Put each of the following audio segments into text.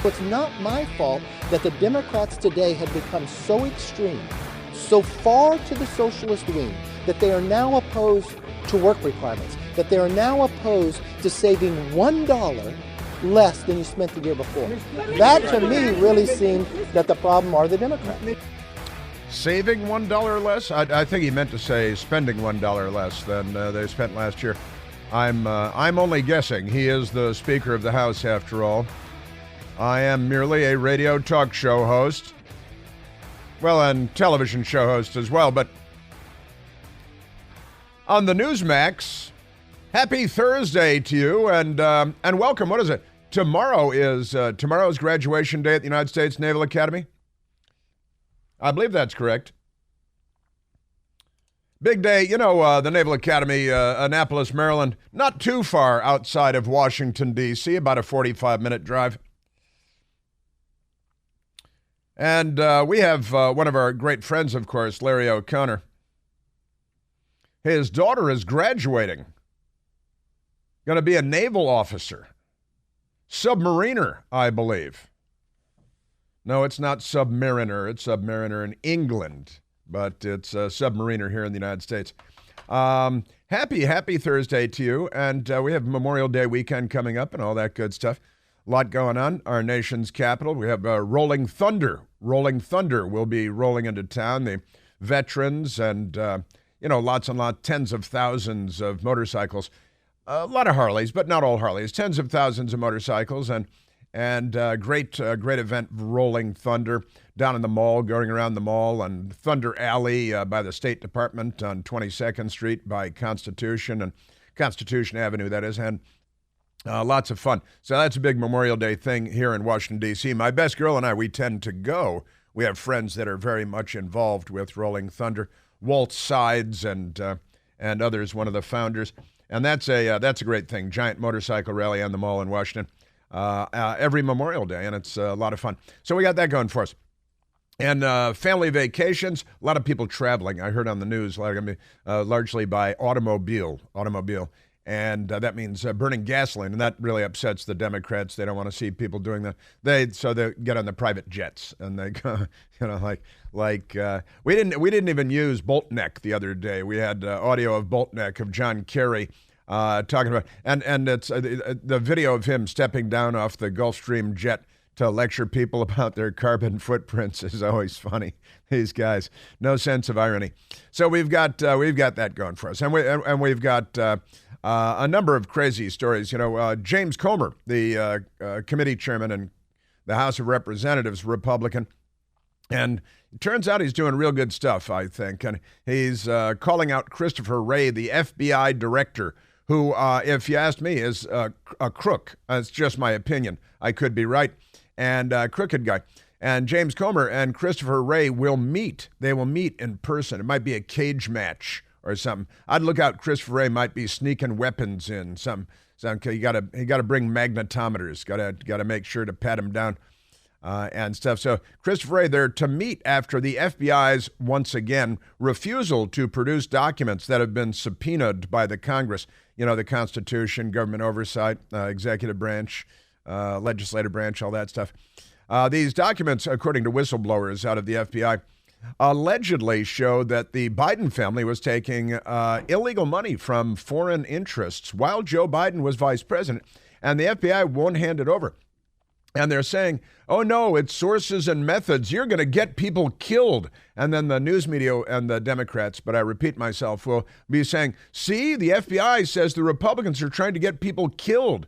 It's not my fault that the Democrats today have become so extreme, so far to the socialist wing, that they are now opposed to work requirements, that they are now opposed to saving $1 less than you spent the year before. That, to me, really seemed that the problem are the Democrats. Saving $1 less? I think he meant to say spending $1 less than they spent last year. I'm only guessing. He is the Speaker of the House, after all. I am merely a radio talk show host. Well, and television show host as well. But on the Newsmax, happy Thursday to you, and welcome. What is it? Tomorrow's graduation day at the United States Naval Academy. I believe that's correct. Big day, the Naval Academy, Annapolis, Maryland, not too far outside of Washington, D.C., about a 45-minute drive. And we have one of our great friends, of course, Larry O'Connor. His daughter is graduating. Going to be a naval officer. Submariner, I believe. No, it's not submariner. It's submariner in England, but it's a submariner here in the United States. Happy Thursday to you. And we have Memorial Day weekend coming up and all that good stuff. A lot going on. Our nation's capital. We have Rolling Thunder. Rolling Thunder will be rolling into town. The veterans and, lots and lots, tens of thousands of motorcycles. A lot of Harleys, but not all Harleys. Tens of thousands of motorcycles and great event, Rolling Thunder, down in the mall, going around the mall, and Thunder Alley by the State Department on 22nd Street by Constitution and Constitution Avenue, that is, and lots of fun. So that's a big Memorial Day thing here in Washington, D.C. My best girl and I, we tend to go. We have friends that are very much involved with Rolling Thunder. Walt Sides and others, one of the founders. And that's a great thing, giant motorcycle rally on the mall in Washington. Every Memorial Day, and it's a lot of fun. So we got that going for us. And family vacations, a lot of people traveling. I heard on the news, largely by automobile. And that means burning gasoline, and that really upsets the Democrats. They don't want to see people doing that. So they get on the private jets, and they go, we didn't even use Boltneck the other day. We had audio of Boltneck of John Kerry talking about, and it's the video of him stepping down off the Gulfstream jet to lecture people about their carbon footprints is always funny. These guys, no sense of irony. So we've got that going for us, and we've got a number of crazy stories. James Comer, the committee chairman in the House of Representatives, Republican, and it turns out he's doing real good stuff, I think, and he's calling out Christopher Wray, the FBI director, who, if you asked me, is a crook. It's just my opinion. I could be right. And a crooked guy. And James Comer and Christopher Wray will meet. They will meet in person. It might be a cage match or something. I'd look out. Christopher Wray might be sneaking weapons in. You got to bring magnetometers. Got to make sure to pat him down and stuff. So Christopher Wray, they're to meet after the FBI's once again refusal to produce documents that have been subpoenaed by the Congress. The Constitution, government oversight, executive branch, legislative branch, all that stuff. These documents, according to whistleblowers out of the FBI, allegedly show that the Biden family was taking illegal money from foreign interests while Joe Biden was vice president, and the FBI won't hand it over. And they're saying, oh, no, it's sources and methods. You're going to get people killed. And then the news media and the Democrats, but I repeat myself, will be saying, see, the FBI says the Republicans are trying to get people killed.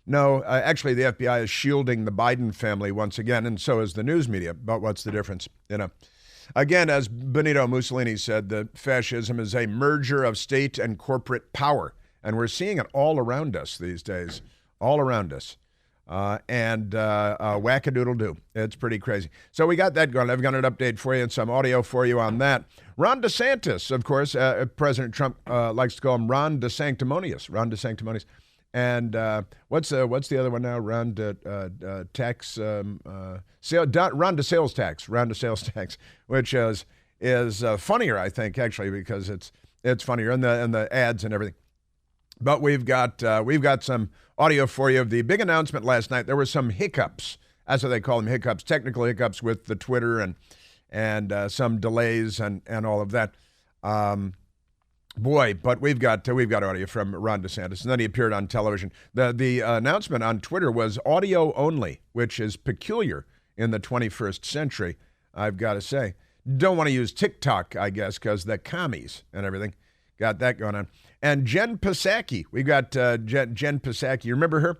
No, actually, the FBI is shielding the Biden family once again, and so is the news media. But what's the difference? Again, as Benito Mussolini said, that fascism is a merger of state and corporate power. And we're seeing it all around us these days, all around us. Whack-a-doodle-doo. It's pretty crazy. So we got that going. I've got an update for you and some audio for you on that. Ron DeSantis, of course, President Trump likes to call him Ron DeSanctimonious. Ron DeSanctimonious. And what's the other one now? Ron DeSales tax. Ron DeSales tax, which is funnier, I think, actually, because it's funnier and the ads and everything. But we've got some audio for you of the big announcement last night. There were some hiccups That's what they call them, hiccups, technical hiccups with the Twitter and some delays and all of that. Boy, but we've got audio from Ron DeSantis, and then he appeared on television. The announcement on Twitter was audio only, which is peculiar in the 21st century, I've got to say. Don't want to use TikTok, I guess, because the commies and everything got that going on. And Jen Psaki, we got Jen Psaki. You remember her?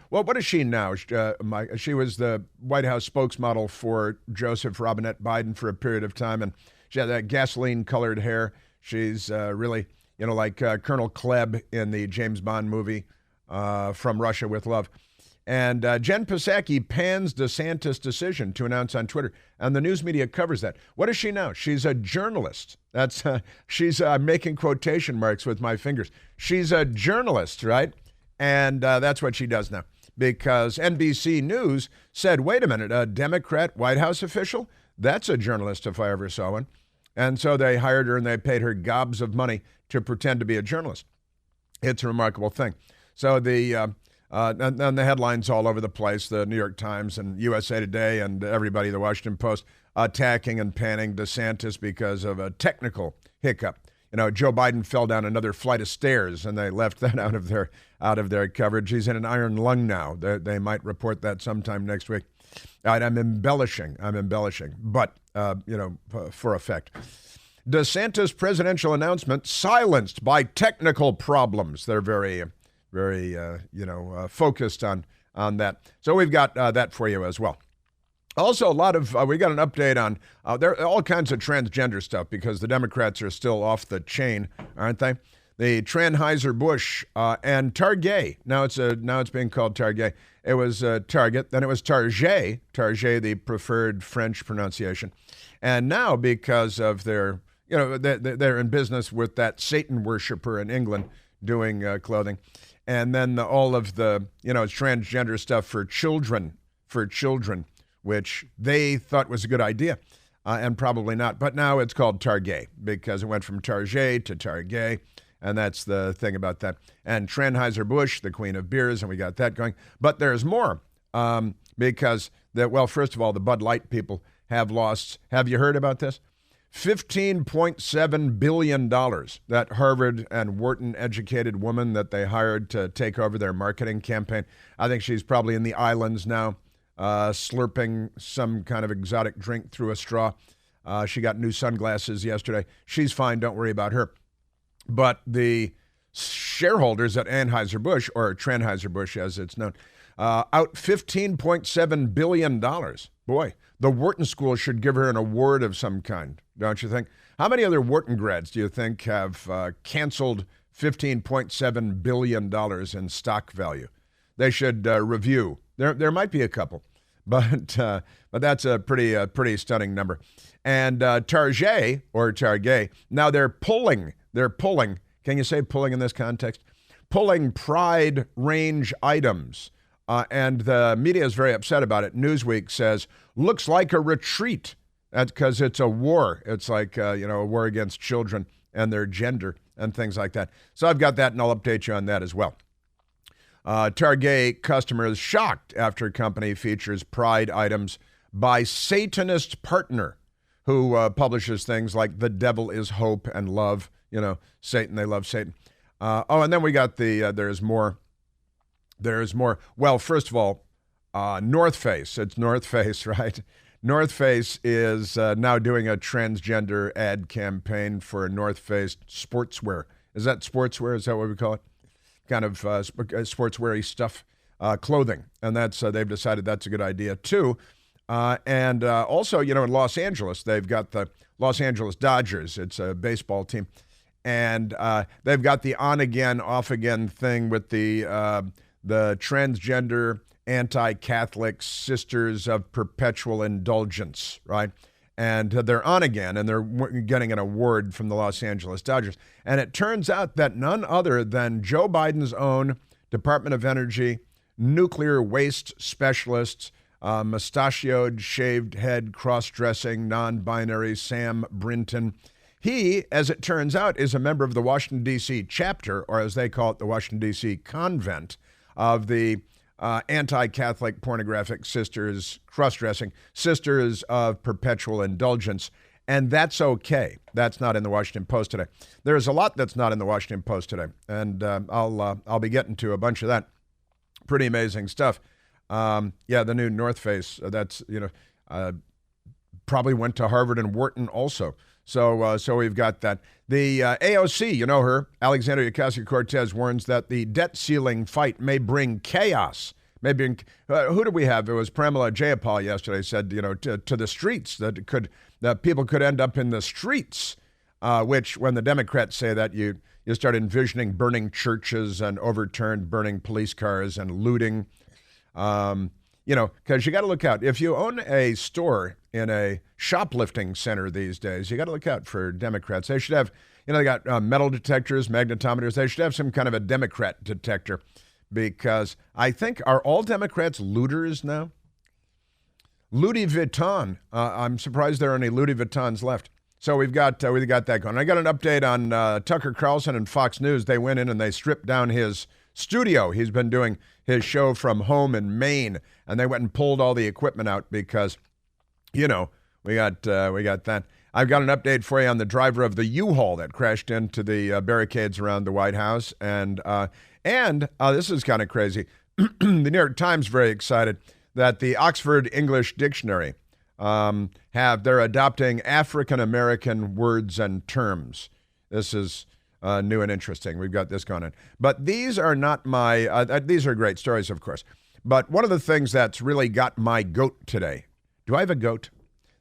What is she now? She was the White House spokesmodel for Joseph Robinette Biden for a period of time, and she had that gasoline-colored hair. She's really, like Colonel Klebb in the James Bond movie From Russia with Love. And Jen Psaki pans DeSantis' decision to announce on Twitter, and the news media covers that. What is she now? She's a journalist. She's making quotation marks with my fingers. She's a journalist, right? And that's what she does now, because NBC News said, wait a minute, a Democrat White House official? That's a journalist if I ever saw one. And so they hired her and they paid her gobs of money to pretend to be a journalist. It's a remarkable thing. So and the headlines all over the place, the New York Times and USA Today and everybody, the Washington Post, attacking and panning DeSantis because of a technical hiccup. Joe Biden fell down another flight of stairs, and they left that out of their coverage. He's in an iron lung now. They might report that sometime next week. All right, I'm embellishing, but for effect. DeSantis' presidential announcement silenced by technical problems. They're very, very, focused on that. So we've got that for you as well. Also, a lot of, we got an update on, there are all kinds of transgender stuff because the Democrats are still off the chain, aren't they? The Tranheiser-Busch and Target. Now it's being called Target. It was Target, then it was Target, the preferred French pronunciation. And now, because of their, they're in business with that Satan worshiper in England doing clothing. And then all of the, transgender stuff for children, which they thought was a good idea, and probably not. But now it's called Target because it went from Target to Target, and that's the thing about that. And Tranheiser-Busch, the queen of beers, and we got that going. But there's more because, first of all, the Bud Light people have lost, have you heard about this? $15.7 billion, that Harvard and Wharton educated woman that they hired to take over their marketing campaign. I think she's probably in the islands now, slurping some kind of exotic drink through a straw. She got new sunglasses yesterday. She's fine. Don't worry about her. But the shareholders at Anheuser-Busch, or Tranheiser-Busch as it's known, out $15.7 billion. Boy, the Wharton School should give her an award of some kind, don't you think? How many other Wharton grads do you think have canceled $15.7 billion in stock value? They should review. There might be a couple, but that's a pretty stunning number. And Target, now they're pulling. Can you say pulling in this context? Pulling Pride range items. And the media is very upset about it. Newsweek says, looks like a retreat. That's because it's a war. It's like, a war against children and their gender and things like that. So I've got that, and I'll update you on that as well. Target customers shocked after company features Pride items by Satanist partner who publishes things like the devil is hope and love. Satan, they love Satan. And then we got there's more. Well, first of all, North Face. It's North Face, right? North Face is now doing a transgender ad campaign for North Face sportswear. Is that sportswear? Is that what we call it? Kind of sportswear-y stuff, clothing. And that's they've decided that's a good idea, too. And also, in Los Angeles, they've got the Los Angeles Dodgers. It's a baseball team. And they've got the on-again, off-again thing with the transgender anti-Catholic Sisters of Perpetual Indulgence, right? And they're on again, and they're getting an award from the Los Angeles Dodgers. And it turns out that none other than Joe Biden's own Department of Energy nuclear waste specialist, mustachioed, shaved head, cross-dressing, non-binary Sam Brinton, he, as it turns out, is a member of the Washington, D.C. chapter, or as they call it, the Washington, D.C. convent of the anti-Catholic pornographic sisters, cross-dressing, sisters of perpetual indulgence. And that's okay. That's not in the Washington Post today. There's a lot that's not in the Washington Post today, and I'll be getting to a bunch of that. Pretty amazing stuff. The new North Face. That's probably went to Harvard and Wharton also. So we've got that. The AOC, you know her, Alexandria Ocasio-Cortez, warns that the debt ceiling fight may bring chaos. Maybe who did we have? It was Pramila Jayapal yesterday. Said to the streets that people could end up in the streets. Which when the Democrats say that, you start envisioning burning churches and overturned burning police cars and looting. Because you got to look out. If you own a store in a shoplifting center these days, you got to look out for Democrats. They should have, they got metal detectors, magnetometers. They should have some kind of a Democrat detector, because I think, are all Democrats looters now? Louis Vuitton. I'm surprised there are any Louis Vuittons left. So we got that going. I got an update on Tucker Carlson and Fox News. They went in and they stripped down his studio. He's been doing his show from home in Maine, and they went and pulled all the equipment out because, we got that. I've got an update for you on the driver of the U-Haul that crashed into the barricades around the White House, and this is kind of crazy. The New York Times very excited that the Oxford English Dictionary they're adopting African American words and terms. This is new and interesting. We've got this going on. But these are not these are great stories, of course. But one of the things that's really got my goat today. Do I have a goat?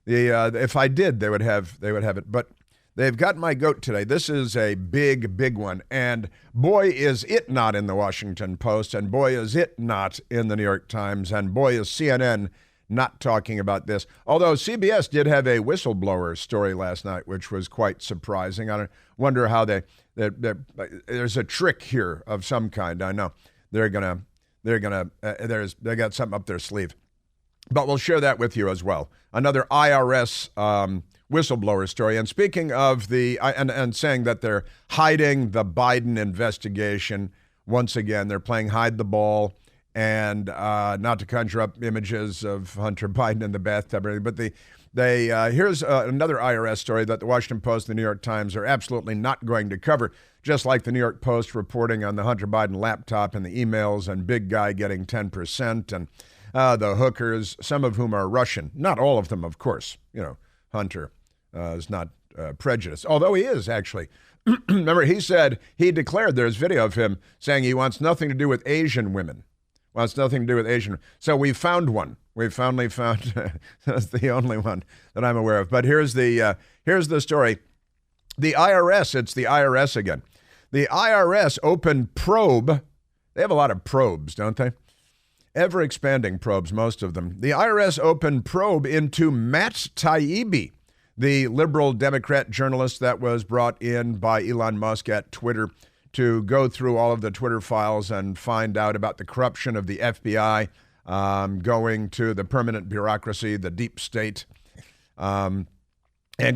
If I did, they would have it. But they've got my goat today. This is a big, big one. And boy, is it not in the Washington Post. And boy, is it not in the New York Times. And boy, is CNN not talking about this. Although CBS did have a whistleblower story last night, which was quite surprising. I wonder how there's a trick here of some kind. I know they got something up their sleeve, but we'll share that with you as well. Another IRS whistleblower story. And speaking of and saying that they're hiding the Biden investigation once again, they're playing hide the ball. And not to conjure up images of Hunter Biden in the bathtub or anything, but here's another IRS story that the Washington Post and the New York Times are absolutely not going to cover, just like the New York Post reporting on the Hunter Biden laptop and the emails and big guy getting 10% and the hookers, some of whom are Russian. Not all of them, of course. Hunter is not prejudiced, although he is actually. Remember, he declared, there's video of him saying he wants nothing to do with Asian women. Well, it's nothing to do with Asian. So we found one. We finally found that's the only one that I'm aware of. But here's the story. The IRS, it's the IRS again. The IRS opened probe. They have a lot of probes, don't they? Ever-expanding probes, most of them. The IRS opened probe into Matt Taibbi, the liberal Democrat journalist that was brought in by Elon Musk at Twitter to go through all of the Twitter files and find out about the corruption of the FBI, going to the permanent bureaucracy, the deep state. And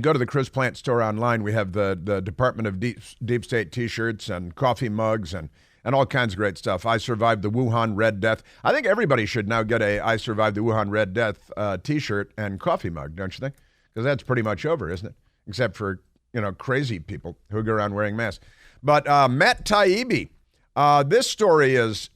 go to the Chris Plant store online. We have the Department of Deep State T-shirts and coffee mugs and all kinds of great stuff. I Survived the Wuhan Red Death. I think everybody should now get a I Survived the Wuhan Red Death T-shirt and coffee mug, don't you think? Because that's pretty much over, isn't it? Except for, crazy people who go around wearing masks. But Matt Taibbi, this story is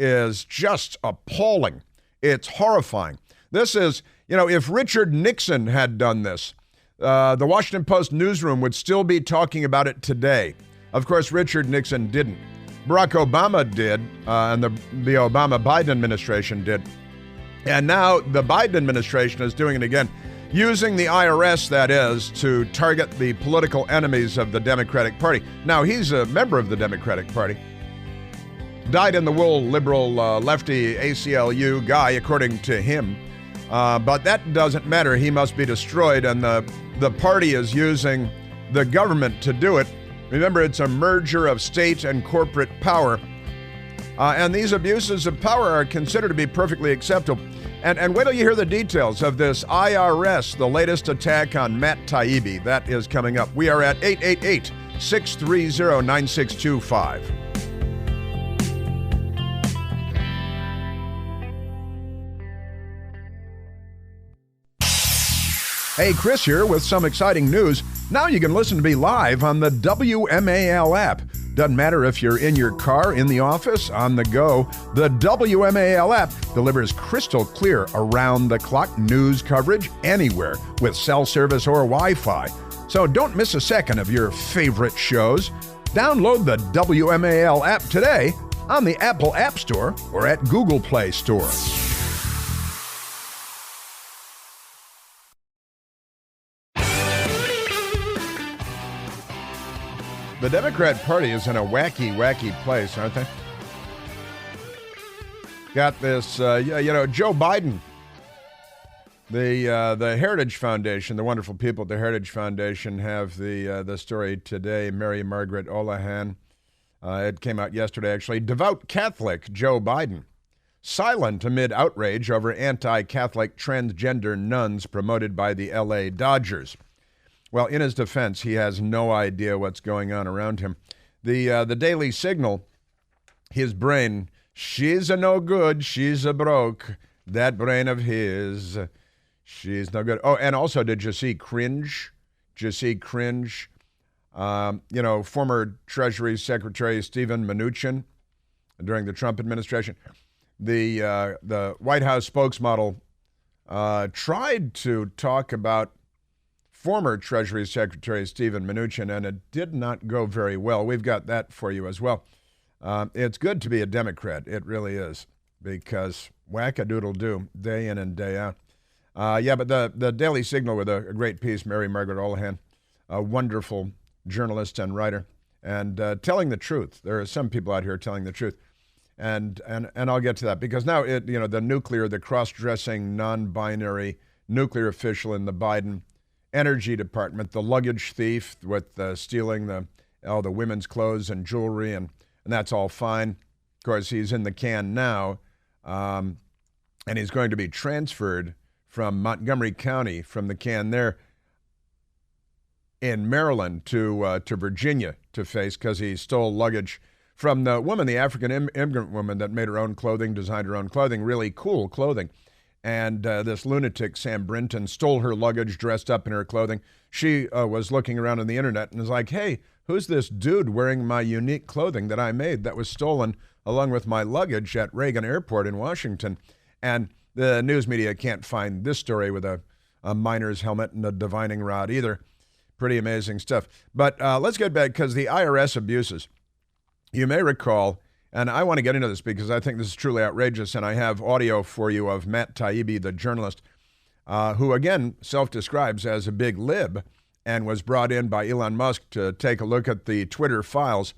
just appalling. It's horrifying. This is, if Richard Nixon had done this, the Washington Post newsroom would still be talking about it today. Of course, Richard Nixon didn't. Barack Obama did, and the Obama-Biden administration did. And now the Biden administration is doing it again, using the IRS, that is, to target the political enemies of the Democratic Party. Now, he's a member of the Democratic Party. Dyed-in-the-wool liberal lefty ACLU guy, according to him. But that doesn't matter. He must be destroyed, and the party is using the government to do it. Remember, it's a merger of state and corporate power. And these abuses of power are considered to be perfectly acceptable. And wait till you hear the details of this IRS, the latest attack on Matt Taibbi. That is coming up. We are at 888-630-9625. Hey, Chris here with some exciting news. Now you can listen to me live on the WMAL app. Doesn't matter if you're in your car, in the office, on the go. The WMAL app delivers crystal clear around-the-clock news coverage anywhere with cell service or Wi-Fi. So don't miss a second of your favorite shows. Download the WMAL app today on the Apple App Store or at Google Play Store. The Democrat Party is in a wacky, wacky place, aren't they? Got this, Joe Biden, the Heritage Foundation, the wonderful people at the Heritage Foundation have the story today. Mary Margaret Olohan, it came out yesterday actually. Devout Catholic Joe Biden, silent amid outrage over anti-Catholic transgender nuns promoted by the L.A. Dodgers. Well, in his defense, he has no idea what's going on around him. The Daily Signal, his brain, she's a no good, she's a broke. That brain of his, she's no good. Oh, and also, did you see Cringe? Former Treasury Secretary Steven Mnuchin during the Trump administration. The White House spokesmodel tried to talk about former Treasury Secretary Steven Mnuchin, and it did not go very well. We've got that for you as well. It's good to be a Democrat. It really is, because whack-a-doodle-do, day in and day out. But the Daily Signal with a great piece, Mary Margaret Olohan, a wonderful journalist and writer, and telling the truth. There are some people out here telling the truth. And I'll get to that, because now, the cross-dressing, non-binary nuclear official in the Biden Energy Department, the luggage thief with stealing all the women's clothes and jewelry, and that's all fine. Of course, he's in the can now, and he's going to be transferred from Montgomery County, from the can there in Maryland, to Virginia to face, because he stole luggage from the woman, the African immigrant woman that made her own clothing, designed her own clothing, really cool clothing. And this lunatic, Sam Brinton, stole her luggage, dressed up in her clothing. She was looking around on the internet and was like, hey, who's this dude wearing my unique clothing that I made that was stolen along with my luggage at Reagan Airport in Washington? And the news media can't find this story with a miner's helmet and a divining rod either. Pretty amazing stuff. But let's get back, because the IRS abuses, you may recall, and I want to get into this because I think this is truly outrageous, and I have audio for you of Matt Taibbi, the journalist, who, again, self-describes as a big lib and was brought in by Elon Musk to take a look at the Twitter files.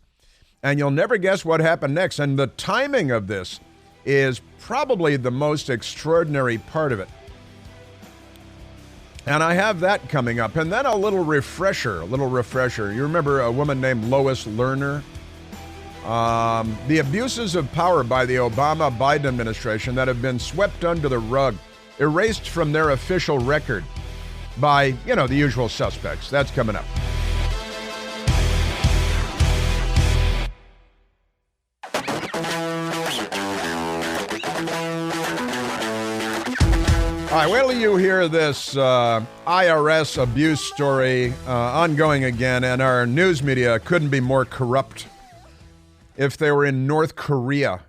And you'll never guess what happened next. And the timing of this is probably the most extraordinary part of it. And I have that coming up. And then a little refresher. You remember a woman named Lois Lerner? The abuses of power by the Obama-Biden administration that have been swept under the rug, erased from their official record by, the usual suspects. That's coming up. All right, wait till you hear this IRS abuse story ongoing again, and our news media couldn't be more corrupt. If they were in North Korea.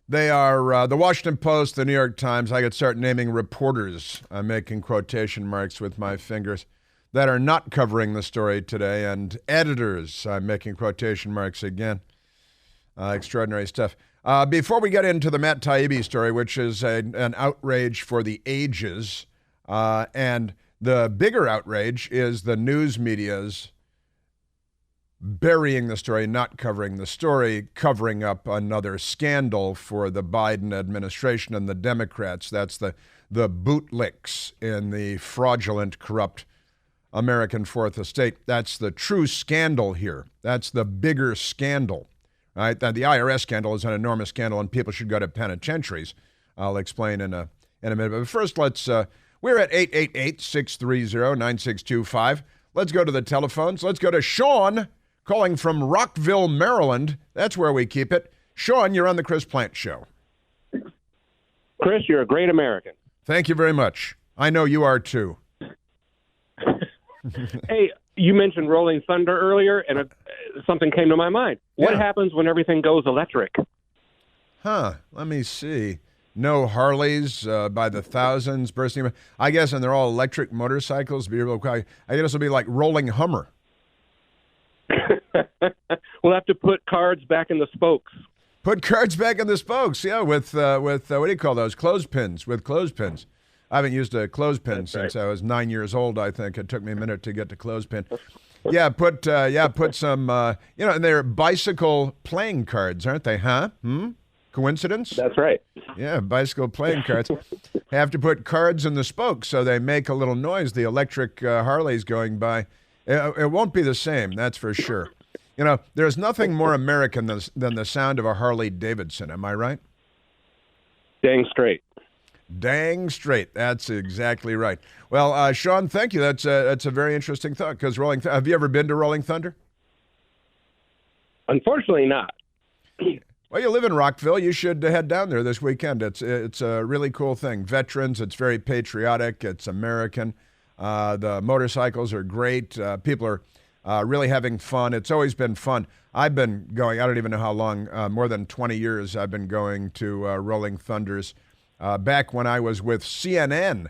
They are the Washington Post, the New York Times. I could start naming reporters. I'm making quotation marks with my fingers that are not covering the story today. And editors, I'm making quotation marks again. Extraordinary stuff. Before we get into the Matt Taibbi story, which is an outrage for the ages, and the bigger outrage is the news media's burying the story, not covering the story, covering up another scandal for the Biden administration and the Democrats. That's the bootlicks in the fraudulent, corrupt American Fourth Estate. That's the true scandal here. That's the bigger scandal, right? The IRS scandal is an enormous scandal, and people should go to penitentiaries. I'll explain in a minute. But first, we're at 888-630-9625. Let's go to the telephones. Let's go to Sean, calling from Rockville, Maryland. That's where we keep it. Sean, you're on the Chris Plante Show. Chris, you're a great American. Thank you very much. I know you are too. Hey, you mentioned Rolling Thunder earlier, and something came to my mind. What happens when everything goes electric? Let me see. No Harleys by the thousands bursting. I guess, and they're all electric motorcycles. I guess it'll be like Rolling Hummer. We'll have to put cards back in the spokes. Put cards back in the spokes, yeah, with what do you call those? Clothespins, with clothespins. I haven't used a clothespin since I was 9 years old, I think. It took me a minute to get to clothespin. Put some, and they're bicycle playing cards, aren't they, huh? Coincidence? That's right. Yeah, bicycle playing cards. Have to put cards in the spokes so they make a little noise. The electric Harleys going by. It won't be the same, that's for sure. There's nothing more American than the sound of a Harley Davidson. Am I right? Dang straight. Dang straight. That's exactly right. Well, Sean, thank you. That's a very interesting thought. Because have you ever been to Rolling Thunder? Unfortunately, not. Well, you live in Rockville. You should head down there this weekend. It's a really cool thing. Veterans. It's very patriotic. It's American. The motorcycles are great. People are really having fun. It's always been fun. I've been going, I don't even know how long, more than 20 years I've been going to Rolling Thunders. Back when I was with CNN,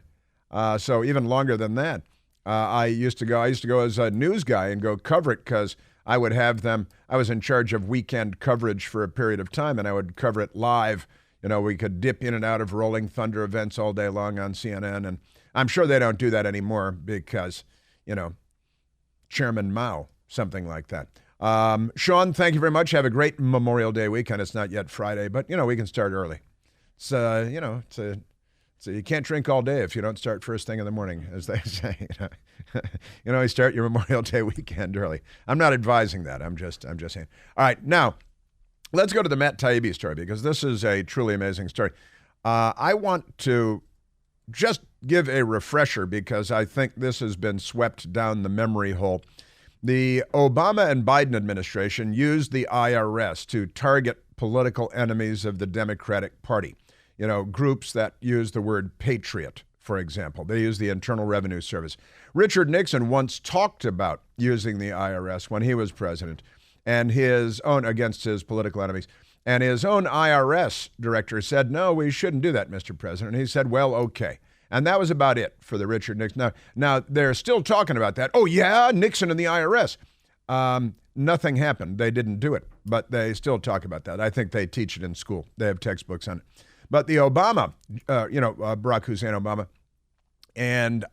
so even longer than that. I used to go as a news guy and go cover it because I would have them. I was in charge of weekend coverage for a period of time, and I would cover it live. We could dip in and out of Rolling Thunder events all day long on CNN, and I'm sure they don't do that anymore because, Chairman Mao, something like that. Sean, thank you very much. Have a great Memorial Day weekend. It's not yet Friday, but, we can start early. So you can't drink all day if you don't start first thing in the morning, as they say. You start your Memorial Day weekend early. I'm not advising that. I'm just saying. All right, now let's go to the Matt Taibbi story because this is a truly amazing story. I want to just give a refresher because I think this has been swept down the memory hole. The Obama and Biden administration used the IRS to target political enemies of the Democratic Party. Groups that use the word patriot, for example. They use the Internal Revenue Service. Richard Nixon once talked about using the IRS when he was president and against his political enemies. And his own IRS director said, no, we shouldn't do that, Mr. President. And he said, well, okay. And that was about it for the Richard Nixon. Now they're still talking about that. Oh, yeah, Nixon and the IRS. Nothing happened. They didn't do it, but they still talk about that. I think they teach it in school. They have textbooks on it. But the Obama, Barack Hussein Obama, and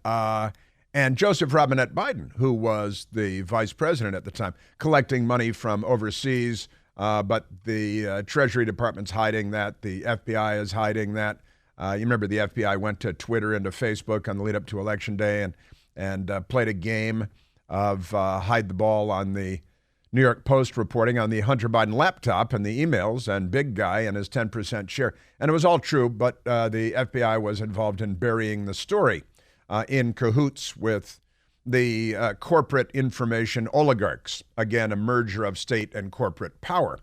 Joseph Robinette Biden, who was the vice president at the time, collecting money from overseas, but the Treasury Department's hiding that. The FBI is hiding that. You remember the FBI went to Twitter and to Facebook on the lead up to Election Day and played a game of hide the ball on the New York Post reporting on the Hunter Biden laptop and the emails and big guy and his 10% share. And it was all true, but the FBI was involved in burying the story in cahoots with the corporate information oligarchs. Again, a merger of state and corporate power.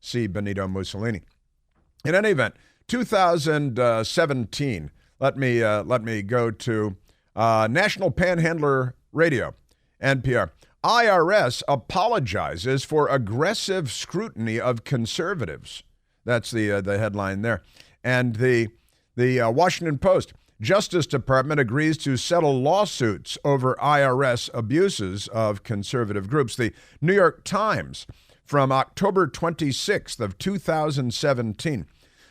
See Benito Mussolini. In any event, 2017, let me go to National Panhandler Radio, NPR. IRS apologizes for aggressive scrutiny of conservatives. That's the headline there. And the Washington Post, Justice Department agrees to settle lawsuits over IRS abuses of conservative groups. The New York Times, from October 26th of 2017,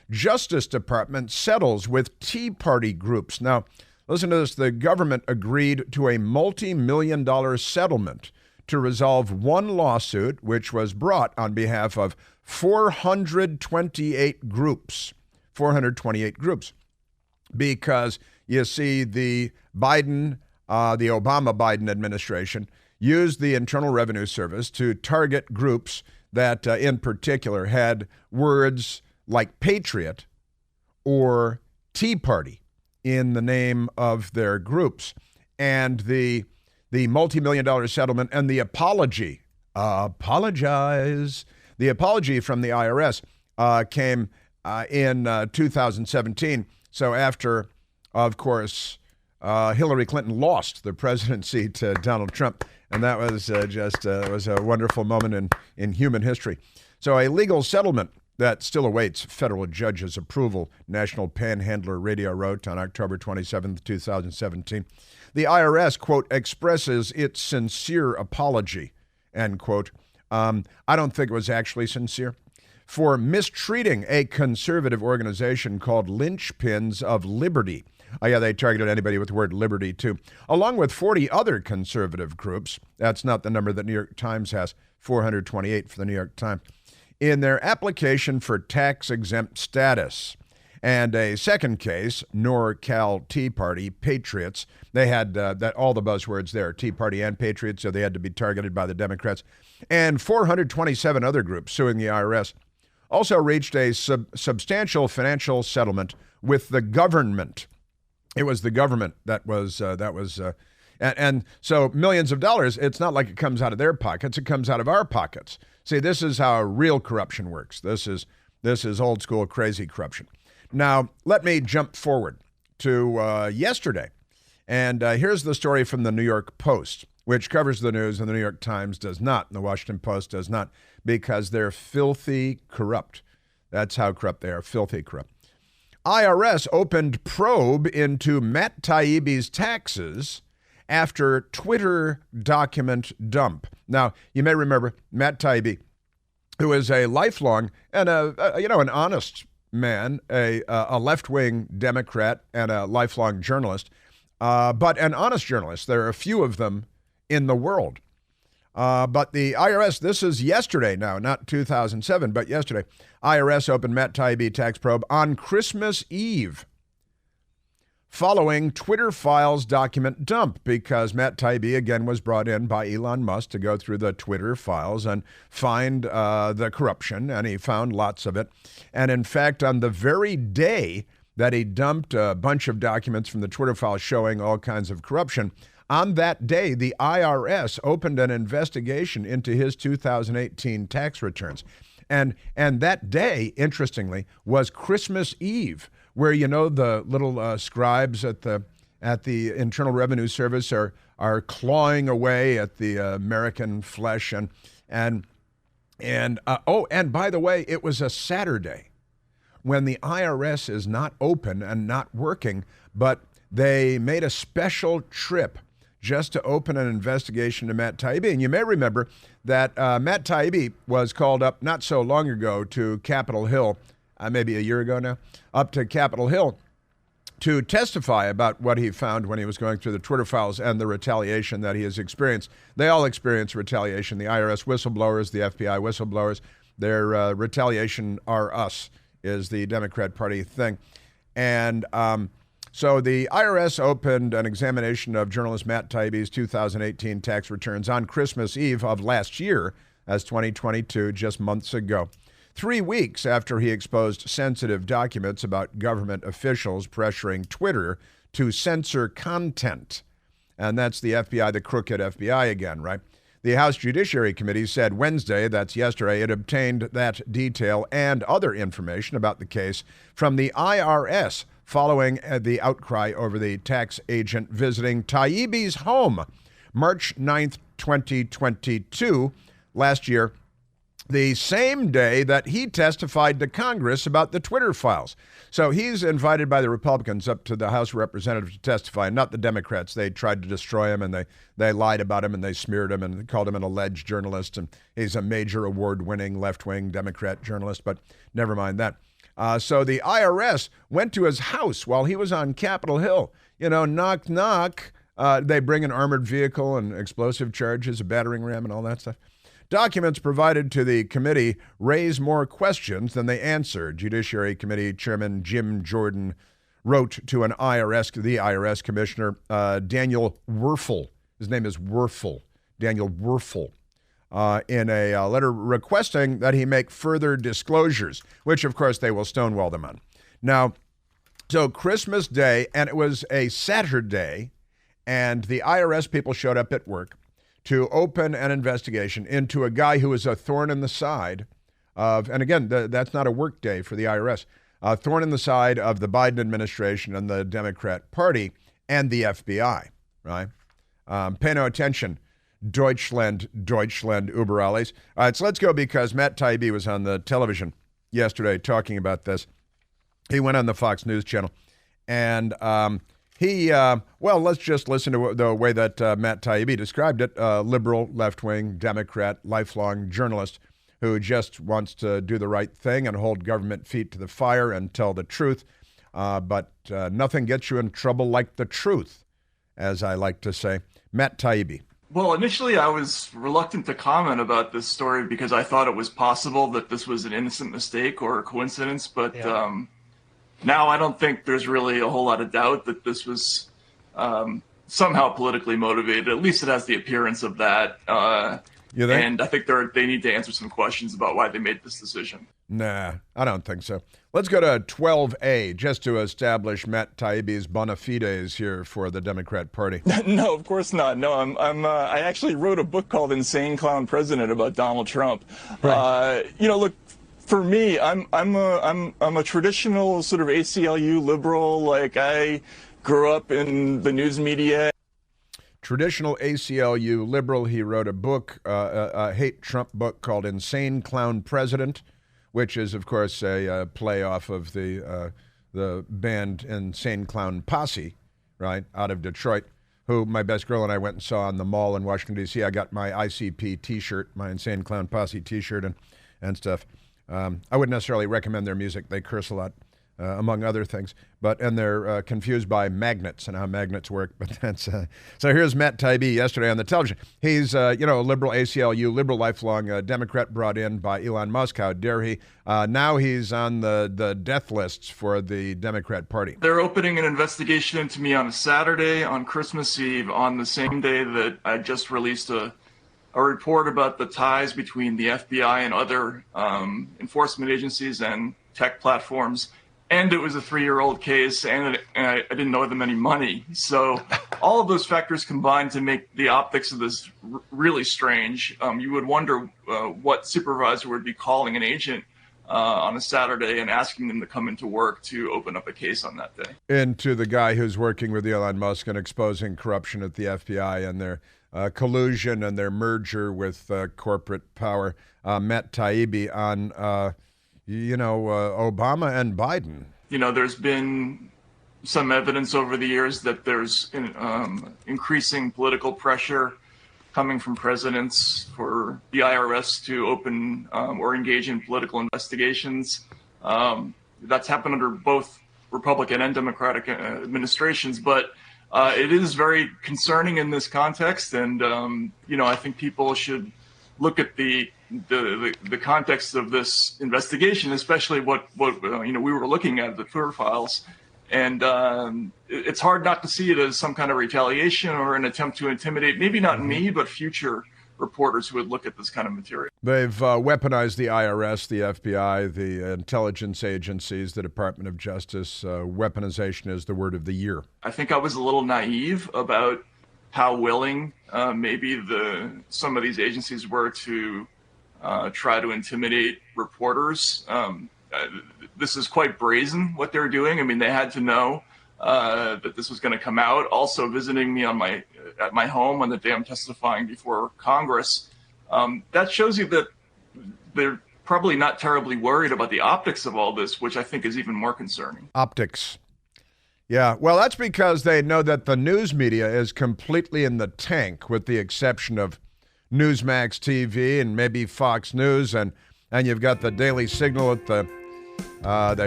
Justice Department settles with Tea Party groups. Now, listen to this. The government agreed to a multi-million-dollar settlement to resolve one lawsuit, which was brought on behalf of 428 groups. 428 groups. Because, you see, the Obama Biden administration used the Internal Revenue Service to target groups that, in particular, had words like patriot or Tea Party in the name of their groups. And the multi-million-dollar settlement and the apology from the IRS came in 2017. So after of course, Hillary Clinton lost the presidency to Donald Trump, and that was was a wonderful moment in human history. So a legal settlement that still awaits federal judge's approval, National Panhandler Radio wrote on October 27, 2017. The IRS, quote, expresses its sincere apology, end quote. I don't think it was actually sincere. For mistreating a conservative organization called Linchpins of Liberty. Oh, yeah, they targeted anybody with the word liberty, too. Along with 40 other conservative groups. That's not the number that New York Times has, 428 for the New York Times. In their application for tax-exempt status. And a second case, NorCal Tea Party Patriots. They had all the buzzwords there, Tea Party and Patriots, so they had to be targeted by the Democrats. And 427 other groups suing the IRS also reached a substantial financial settlement with the government. It was the government and so millions of dollars. It's not like it comes out of their pockets; it comes out of our pockets. See, this is how real corruption works. This is old school crazy corruption. Now, let me jump forward to yesterday, and here's the story from the New York Post, which covers the news, and the New York Times does not, and the Washington Post does not, because they're filthy corrupt. That's how corrupt they are, filthy corrupt. IRS opened probe into Matt Taibbi's taxes after Twitter document dump. Now, you may remember Matt Taibbi, who is a lifelong and an honest man, a left-wing Democrat and a lifelong journalist, but an honest journalist. There are a few of them in the world. But the IRS, this is yesterday now, not 2007, but yesterday. IRS opened Matt Taibbi tax probe on Christmas Eve following Twitter files document dump, because Matt Taibbi, again, was brought in by Elon Musk to go through the Twitter files and find the corruption, and he found lots of it. And in fact, on the very day that he dumped a bunch of documents from the Twitter files showing all kinds of corruption, on that day, the IRS opened an investigation into his 2018 tax returns. And that day, interestingly, was Christmas Eve, where, the little scribes at the Internal Revenue Service are clawing away at the American flesh. And by the way, it was a Saturday when the IRS is not open and not working, but they made a special trip just to open an investigation to Matt Taibbi. And you may remember that Matt Taibbi was called up not so long ago to Capitol Hill, maybe a year ago now, up to Capitol Hill to testify about what he found when he was going through the Twitter files and the retaliation that he has experienced. They all experience retaliation. The IRS whistleblowers, the FBI whistleblowers, their retaliation are us, is the Democrat Party thing. And so the IRS opened an examination of journalist Matt Taibbi's 2018 tax returns on Christmas Eve of last year, as 2022, just months ago. 3 weeks after he exposed sensitive documents about government officials pressuring Twitter to censor content. And that's the FBI, the crooked FBI again, right? The House Judiciary Committee said Wednesday, that's yesterday, it obtained that detail and other information about the case from the IRS following the outcry over the tax agent visiting Taibbi's home March 9th, 2022, last year, the same day that he testified to Congress about the Twitter files. So he's invited by the Republicans up to the House of Representatives to testify, not the Democrats. They tried to destroy him, and they lied about him, and they smeared him, and called him an alleged journalist, and he's a major award-winning left-wing Democrat journalist, but never mind that. So the IRS went to his house while he was on Capitol Hill. Knock, knock. They bring an armored vehicle and explosive charges, a battering ram, and all that stuff. Documents provided to the committee raise more questions than they answered. Judiciary Committee Chairman Jim Jordan wrote to the IRS Commissioner, Daniel Werfel. His name is Werfel, Daniel Werfel. In a letter requesting that he make further disclosures, which, of course, they will stonewall them on. Now, so Christmas Day, and it was a Saturday, and the IRS people showed up at work to open an investigation into a guy who was a thorn in the side of, and again, that's not a work day for the IRS, a thorn in the side of the Biden administration and the Democrat Party and the FBI, right? Pay no attention. Deutschland, über alles. All right, so let's go because Matt Taibbi was on the television yesterday talking about this. He went on the Fox News channel, and let's just listen to the way that Matt Taibbi described it, liberal, left-wing, Democrat, lifelong journalist who just wants to do the right thing and hold government feet to the fire and tell the truth. But nothing gets you in trouble like the truth, as I like to say. Matt Taibbi. Well, initially I was reluctant to comment about this story because I thought it was possible that this was an innocent mistake or a coincidence, but now I don't think there's really a whole lot of doubt that this was somehow politically motivated. At least it has the appearance of that. And I think they need to answer some questions about why they made this decision. Nah, I don't think so. Let's go to 12A just to establish Matt Taibbi's bona fides here for the Democrat Party. No, of course not. No, I actually wrote a book called Insane Clown President about Donald Trump. Right. Look, for me, I'm a traditional sort of ACLU liberal. Like, I grew up in the news media. Traditional ACLU liberal. He wrote a book, a hate Trump book called Insane Clown President, which is, of course, a play off of the band Insane Clown Posse, right, out of Detroit, who my best girl and I went and saw in the mall in Washington, D.C. I got my ICP T-shirt, my Insane Clown Posse T-shirt and stuff. I wouldn't necessarily recommend their music. They curse a lot, among other things. And they're confused by magnets and how magnets work. But that's so. Here's Matt Taibbi yesterday on the television. He's a liberal ACLU, liberal lifelong Democrat brought in by Elon Musk. How dare he? Now he's on the death lists for the Democrat Party. They're opening an investigation into me on a Saturday, on Christmas Eve, on the same day that I just released a report about the ties between the FBI and other enforcement agencies and tech platforms. And it was a 3-year-old case, and I didn't owe them any money. So all of those factors combined to make the optics of this really strange. You would wonder what supervisor would be calling an agent on a Saturday and asking them to come into work to open up a case on that day. And to the guy who's working with Elon Musk and exposing corruption at the FBI and their collusion and their merger with corporate power, Matt Taibbi on... Obama and Biden. There's been some evidence over the years that there's increasing political pressure coming from presidents for the IRS to open or engage in political investigations. That's happened under both Republican and Democratic administrations, but it is very concerning in this context. And, I think people should look at the context of this investigation, especially what we were looking at, the Twitter files, and it's hard not to see it as some kind of retaliation or an attempt to intimidate, maybe not me, but future reporters who would look at this kind of material. They've weaponized the IRS, the FBI, the intelligence agencies, the Department of Justice. Weaponization is the word of the year. I think I was a little naive about how willing maybe some of these agencies were to try to intimidate reporters. This is quite brazen what they're doing. I mean, they had to know that this was going to come out. Also visiting me at my home on the day I'm testifying before Congress. That shows you that they're probably not terribly worried about the optics of all this, which I think is even more concerning. Optics. Yeah, well, that's because they know that the news media is completely in the tank, with the exception of Newsmax TV and maybe Fox News, and you've got the Daily Signal at the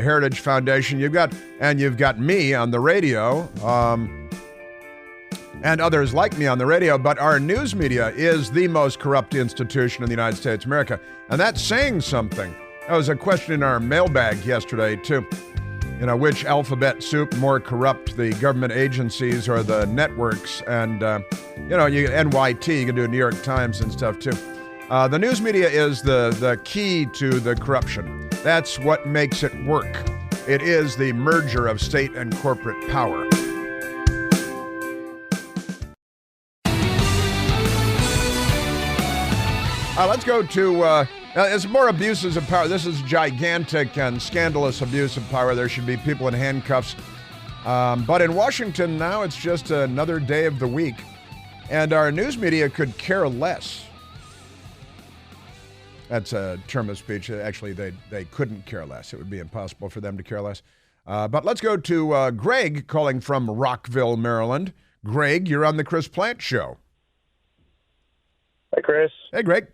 Heritage Foundation. You've got me on the radio, and others like me on the radio. But our news media is the most corrupt institution in the United States of America, and that's saying something. That was a question in our mailbag yesterday too. Which alphabet soup more corrupt, the government agencies or the networks? And, NYT, you can do New York Times and stuff too. The news media is the key to the corruption. That's what makes it work. It is the merger of state and corporate power. Let's go to It's more abuses of power. This is gigantic and scandalous abuse of power. There should be people in handcuffs. But in Washington now, it's just another day of the week. And our news media could care less. That's a term of speech. Actually, they couldn't care less. It would be impossible for them to care less. But let's go to Greg calling from Rockville, Maryland. Greg, you're on the Chris Plant Show. Hi, Chris. Hey, Greg.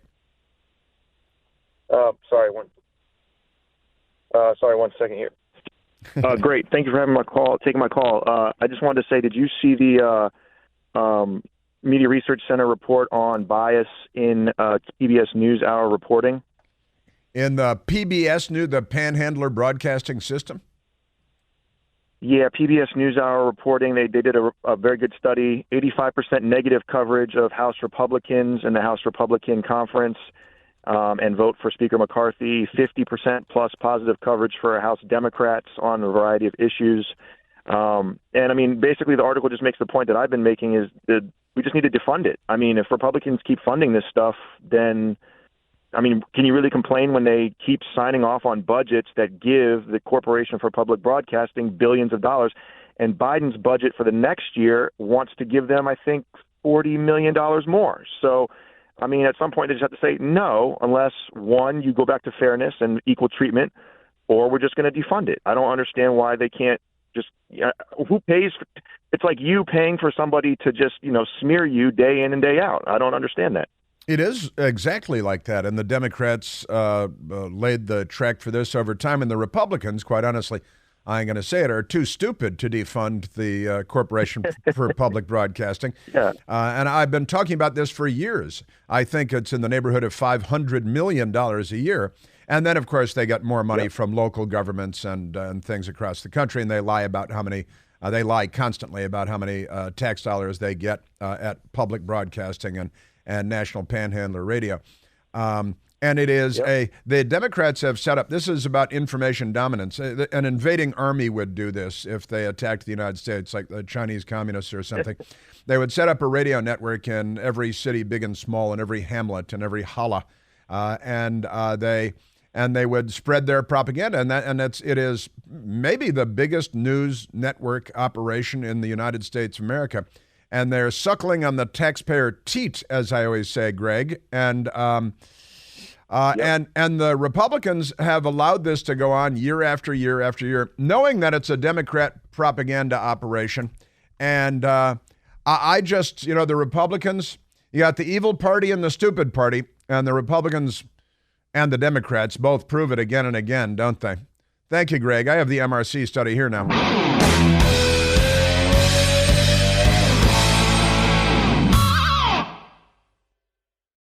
Sorry, one second here. Great. Thank you for taking my call. I just wanted to say, did you see the Media Research Center report on bias in PBS NewsHour reporting? In the PBS News, the Panhandler Broadcasting System? Yeah, PBS NewsHour reporting, they did a very good study, 85% negative coverage of House Republicans in the House Republican Conference and vote for Speaker McCarthy, 50% plus positive coverage for House Democrats on a variety of issues. And, I mean, basically the article just makes the point that I've been making is that we just need to defund it. I mean, if Republicans keep funding this stuff, then, I mean, can you really complain when they keep signing off on budgets that give the Corporation for Public Broadcasting billions of dollars? And Biden's budget for the next year wants to give them, I think, $40 million more. So, I mean, at some point they just have to say no, unless, one, you go back to fairness and equal treatment, or we're just going to defund it. I don't understand why they can't just who pays for, it's like you paying for somebody to just, smear you day in and day out. I don't understand that. It is exactly like that. And the Democrats laid the track for this over time. And the Republicans, quite honestly, I ain't going to say it, are too stupid to defund the Corporation for Public Broadcasting. Yeah. And I've been talking about this for years. I think it's in the neighborhood of $500 million a year. And then, of course, they get more money from local governments and things across the country. And they lie about how many, they lie constantly about how many tax dollars they get at public broadcasting and National Panhandler Radio. And it is the Democrats have set up, this is about information dominance. An invading army would do this if they attacked the United States, like the Chinese communists or something. They would set up a radio network in every city, big and small, in every hamlet and every holla. And they would spread their propaganda. It is maybe the biggest news network operation in the United States of America. And they're suckling on the taxpayer teat, as I always say, Greg. And the Republicans have allowed this to go on year after year after year, knowing that it's a Democrat propaganda operation. And I just, the Republicans, you got the evil party and the stupid party, and the Republicans and the Democrats both prove it again and again, don't they? Thank you, Greg. I have the MRC study here now.